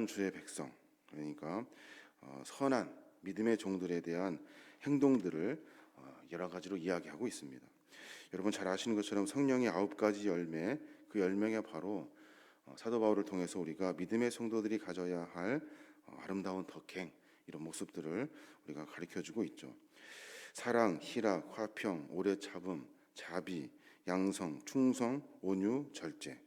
선한 주의 백성, 그러니까 선한 믿음의 종들에 대한 행동들을 여러 가지로 이야기하고 있습니다. 여러분 잘 아시는 것처럼 성령의 9가지 열매, 그 열매가 바로 사도 바울을 통해서 우리가 믿음의 성도들이 가져야 할 아름다운 덕행, 이런 모습들을 우리가 가르쳐주고 있죠. 사랑, 희락, 화평, 오래 참음, 자비, 양성, 충성, 온유, 절제.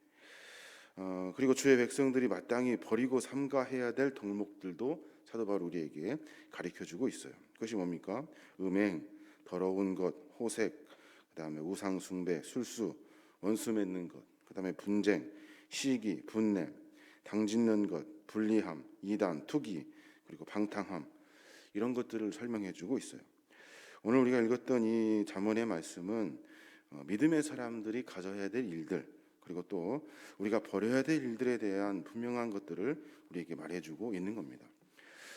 그리고 주의 백성들이 마땅히 버리고 삼가해야 될 덕목들도 사도 바울 우리에게 가르쳐주고 있어요. 그것이 뭡니까? 음행, 더러운 것, 호색, 그다음에 우상 숭배, 술수, 원수 맺는 것, 그다음에 분쟁, 시기, 분냄, 당짓는 것, 불리함, 이단, 투기, 그리고 방탕함, 이런 것들을 설명해주고 있어요. 오늘 우리가 읽었던 이 잠언의 말씀은 믿음의 사람들이 가져야 될 일들, 그리고 또 우리가 버려야 될 일들에 대한 분명한 것들을 우리에게 말해주고 있는 겁니다.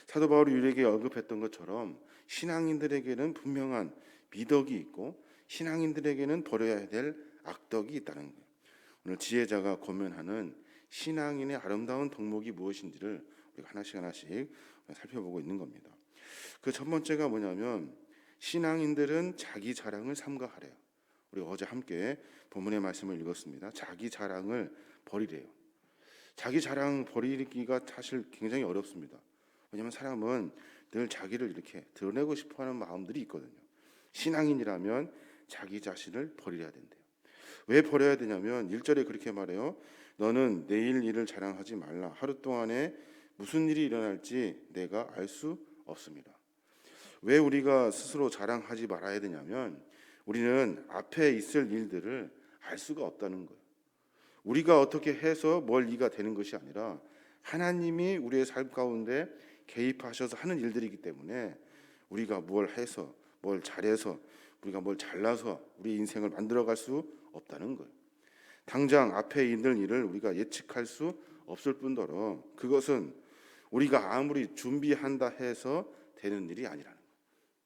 사도 바울이 우리에게 언급했던 것처럼 신앙인들에게는 분명한 미덕이 있고 신앙인들에게는 버려야 될 악덕이 있다는 거예요. 오늘 지혜자가 고면하는 신앙인의 아름다운 덕목이 무엇인지를 우리가 하나씩 살펴보고 있는 겁니다. 그 첫 번째가 뭐냐면 신앙인들은 자기 자랑을 삼가하래요. 우리 어제 함께 본문의 말씀을 읽었습니다. 자기 자랑을 버리래요. 자기 자랑 버리기가 사실 굉장히 어렵습니다. 왜냐하면 사람은 늘 자기를 이렇게 드러내고 싶어하는 마음들이 있거든요. 신앙인이라면 자기 자신을 버려야 된대요. 왜 버려야 되냐면 1절에 그렇게 말해요. 너는 내일 일을 자랑하지 말라. 하루 동안에 무슨 일이 일어날지 내가 알 수 없습니다. 왜 우리가 스스로 자랑하지 말아야 되냐면 우리는 앞에 있을 일들을 알 수가 없다는 거예요. 우리가 어떻게 해서 뭘 이가 되는 것이 아니라 하나님이 우리의 삶 가운데 개입하셔서 하는 일들이기 때문에 우리가 뭘 해서 뭘 잘해서 우리가 뭘 잘나서 우리 인생을 만들어갈 수 없다는 거예요. 당장 앞에 있는 일을 우리가 예측할 수 없을 뿐더러 그것은 우리가 아무리 준비한다 해서 되는 일이 아니라는 거예요.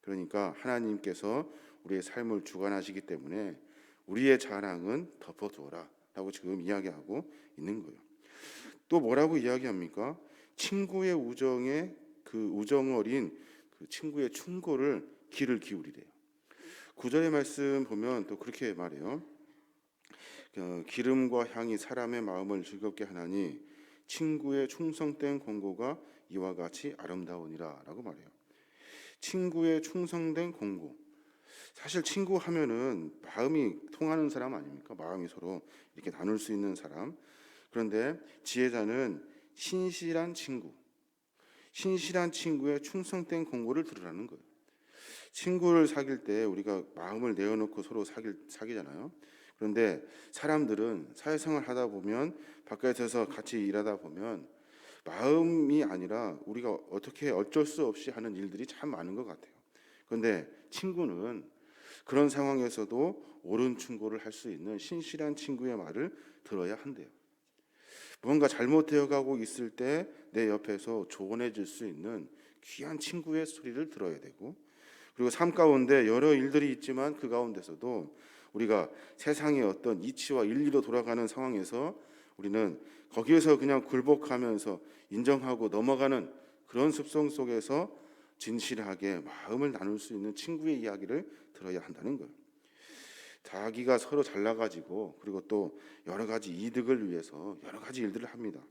그러니까 하나님께서 우리의 삶을 주관하시기 때문에 우리의 자랑은 덮어두어라 라고 지금 이야기하고 있는 거예요. 또 뭐라고 이야기합니까? 친구의 우정에 그 우정 어린 그 친구의 충고를 귀를 기울이래요. 9절의 말씀 보면 또 그렇게 말해요. 기름과 향이 사람의 마음을 즐겁게 하나니 친구의 충성된 권고가 이와 같이 아름다우니라 라고 말해요. 친구의 충성된 권고. 사실 친구 하면은 마음이 통하는 사람 아닙니까? 마음이 서로 이렇게 나눌 수 있는 사람. 그런데 지혜자는 신실한 친구의 충성된 권고를 들으라는 거예요. 친구를 사귈 때 우리가 마음을 내어놓고 서로 사귀잖아요. 그런데 사람들은 사회생활 하다 보면 바깥에서 같이 일하다 보면 마음이 아니라 우리가 어떻게 어쩔 수 없이 하는 일들이 참 많은 것 같아요. 그런데 친구는 그런 상황에서도 옳은 충고를 할 수 있는 신실한 친구의 말을 들어야 한대요. 뭔가 잘못되어 가고 있을 때 내 옆에서 조언해 줄 수 있는 귀한 친구의 소리를 들어야 되고, 그리고 삶 가운데 여러 일들이 있지만 그 가운데서도 우리가 세상의 어떤 이치와 일리로 돌아가는 상황에서 우리는 거기에서 그냥 굴복하면서 인정하고 넘어가는 그런 습성 속에서 진실하게 마음을 나눌 수 있는 친구의 이야기를 들어야 한다는 거예요. 자기가 서로 잘나가지고 그리고 또 여러 가지 이득을 위해서 여러 가지 일들을 합니다.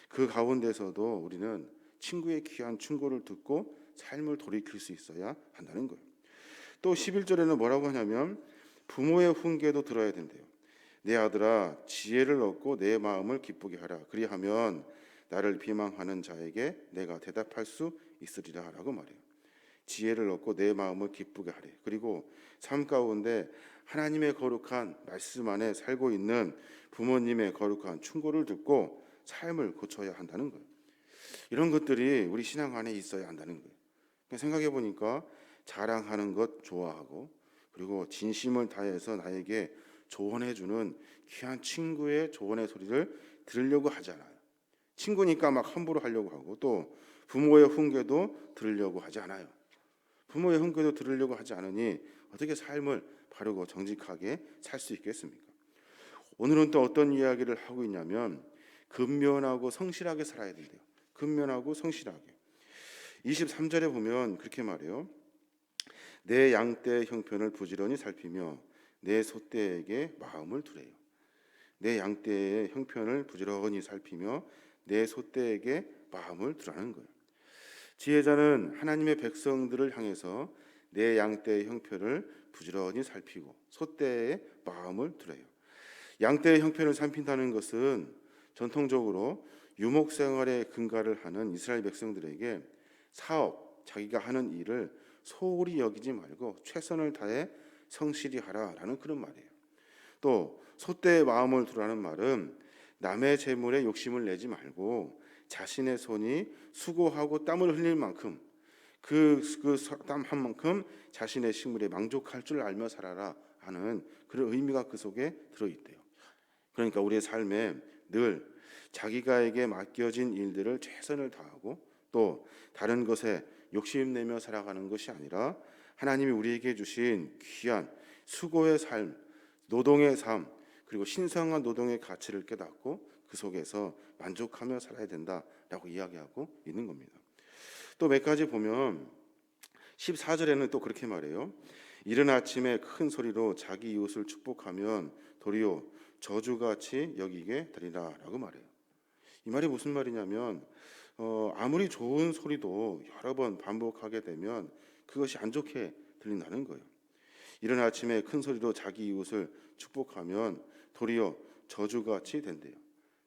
그 가운데서도 우리는 친구의 귀한 충고를 듣고 삶을 돌이킬 수 있어야 한다는 거예요. 또 11절에는 뭐라고 하냐면 부모의 훈계도 들어야 된대요. 내 아들아 지혜를 얻고 내 마음을 기쁘게 하라. 그리하면 나를 비방하는 자에게 내가 대답할 수 있으리라 라고 말해요. 지혜를 얻고 내 마음을 기쁘게 하래. 그리고 삶 가운데 하나님의 거룩한 말씀 안에 살고 있는 부모님의 거룩한 충고를 듣고 삶을 고쳐야 한다는 거예요. 이런 것들이 우리 신앙 안에 있어야 한다는 거예요. 생각해 보니까 자랑하는 것 좋아하고 그리고 진심을 다해서 나에게 조언해 주는 귀한 친구의 조언의 소리를 들으려고 하잖아요. 친구니까 막 함부로 하려고 하고 또 부모의 훈계도 들으려고 하지 않아요. 부모의 훈계도 들으려고 하지 않으니 어떻게 삶을 바르고 정직하게 살 수 있겠습니까? 오늘은 또 어떤 이야기를 하고 있냐면 근면하고 성실하게 살아야 된대요. 근면하고 성실하게. 23절에 보면 그렇게 말해요. 내 양떼의 형편을 부지런히 살피며 내 소떼에게 마음을 두래요. 내 양떼의 형편을 부지런히 살피며 내 소떼에게 마음을 두라는 거예요. 지혜자는 하나님의 백성들을 향해서 내 양떼의 형편을 부지런히 살피고 소떼의 마음을 두래요. 양떼의 형편을 살핀다는 것은 전통적으로 유목 생활에 근가를 하는 이스라엘 백성들에게 사업, 자기가 하는 일을 소홀히 여기지 말고 최선을 다해 성실히 하라라는 그런 말이에요. 또 소떼의 마음을 두라는 말은 남의 재물에 욕심을 내지 말고 자신의 손이 수고하고 땀을 흘릴 만큼 그 땀 한 만큼 자신의 식물에 만족할 줄 알며 살아라 하는 그런 의미가 그 속에 들어있대요. 그러니까 우리의 삶에 늘 자기가에게 맡겨진 일들을 최선을 다하고 또 다른 것에 욕심내며 살아가는 것이 아니라 하나님이 우리에게 주신 귀한 수고의 삶, 노동의 삶, 그리고 신성한 노동의 가치를 깨닫고 그 속에서 만족하며 살아야 된다라고 이야기하고 있는 겁니다. 또 몇 가지 보면 14절에는 또 그렇게 말해요. 이른 아침에 큰 소리로 자기 이웃을 축복하면 도리어 저주같이 여기게 되리라라고 말해요. 이 말이 무슨 말이냐면 아무리 좋은 소리도 여러 번 반복하게 되면 그것이 안 좋게 들린다는 거예요. 이른 아침에 큰 소리로 자기 이웃을 축복하면 도리어 저주같이 된대요.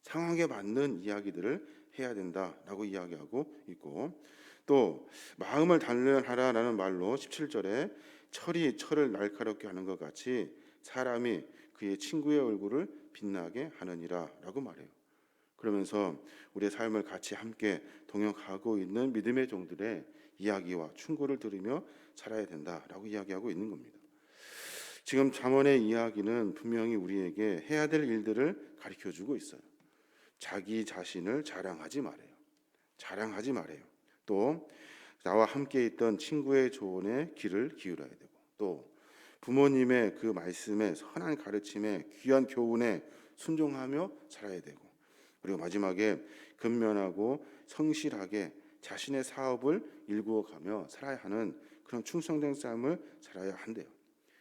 상황에 맞는 이야기들을 해야 된다라고 이야기하고 있고 또 마음을 단련하라라는 말로 17절에 철이 철을 날카롭게 하는 것 같이 사람이 그의 친구의 얼굴을 빛나게 하느니라라고 말해요. 그러면서 우리의 삶을 같이 함께 동역하고 있는 믿음의 종들의 이야기와 충고를 들으며 살아야 된다라고 이야기하고 있는 겁니다. 지금 잠언의 이야기는 분명히 우리에게 해야 될 일들을 가르쳐주고 있어요. 자기 자신을 자랑하지 말아요. 자랑하지 말아요. 또 나와 함께 있던 친구의 조언에 귀를 기울여야 되고 또 부모님의 그 말씀에 선한 가르침에 귀한 교훈에 순종하며 살아야 되고 그리고 마지막에 근면하고 성실하게 자신의 사업을 일구어가며 살아야 하는 그런 충성된 삶을 살아야 한대요.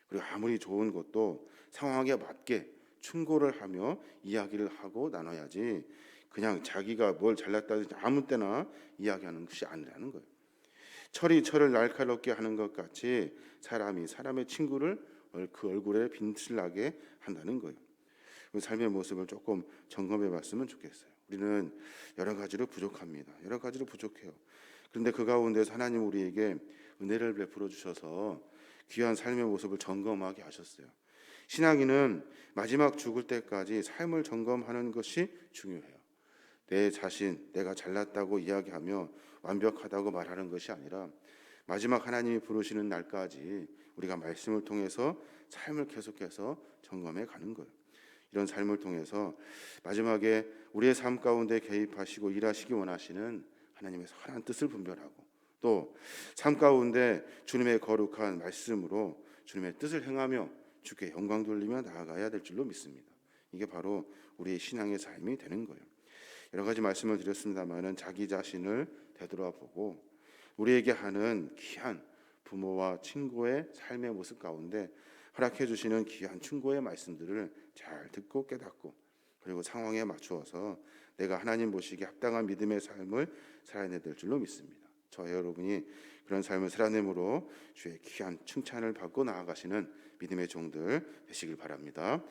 그리고 아무리 좋은 것도 상황에 맞게 충고를 하며 이야기를 하고 나눠야지 그냥 자기가 뭘 잘났다든지 아무 때나 이야기하는 것이 아니라는 거예요. 철이 철을 날카롭게 하는 것 같이 사람이 사람의 친구를 그 얼굴에 빛나게 한다는 거예요. 삶의 모습을 조금 점검해 봤으면 좋겠어요. 우리는 여러 가지로 부족합니다. 여러 가지로 부족해요. 그런데 그 가운데서 하나님 우리에게 은혜를 베풀어 주셔서 귀한 삶의 모습을 점검하게 하셨어요. 신앙인은 마지막 죽을 때까지 삶을 점검하는 것이 중요해요. 내 자신, 내가 잘났다고 이야기하며 완벽하다고 말하는 것이 아니라 마지막 하나님이 부르시는 날까지 우리가 말씀을 통해서 삶을 계속해서 점검해 가는 거예요. 이런 삶을 통해서 마지막에 우리의 삶 가운데 개입하시고 일하시기 원하시는 하나님의 선한 뜻을 분별하고 또 삶 가운데 주님의 거룩한 말씀으로 주님의 뜻을 행하며 주께 영광 돌리며 나아가야 될 줄로 믿습니다. 이게 바로 우리의 신앙의 삶이 되는 거예요. 여러 가지 말씀을 드렸습니다마는 자기 자신을 되돌아보고 우리에게 하는 귀한 부모와 친구의 삶의 모습 가운데 허락해 주시는 귀한 충고의 말씀들을 잘 듣고 깨닫고 그리고 상황에 맞추어서 내가 하나님 보시기에 합당한 믿음의 삶을 살아내야 될 줄로 믿습니다. 저와 여러분이 그런 삶을 살아내므로 주의 귀한 칭찬을 받고 나아가시는 믿음의 종들 되시길 바랍니다.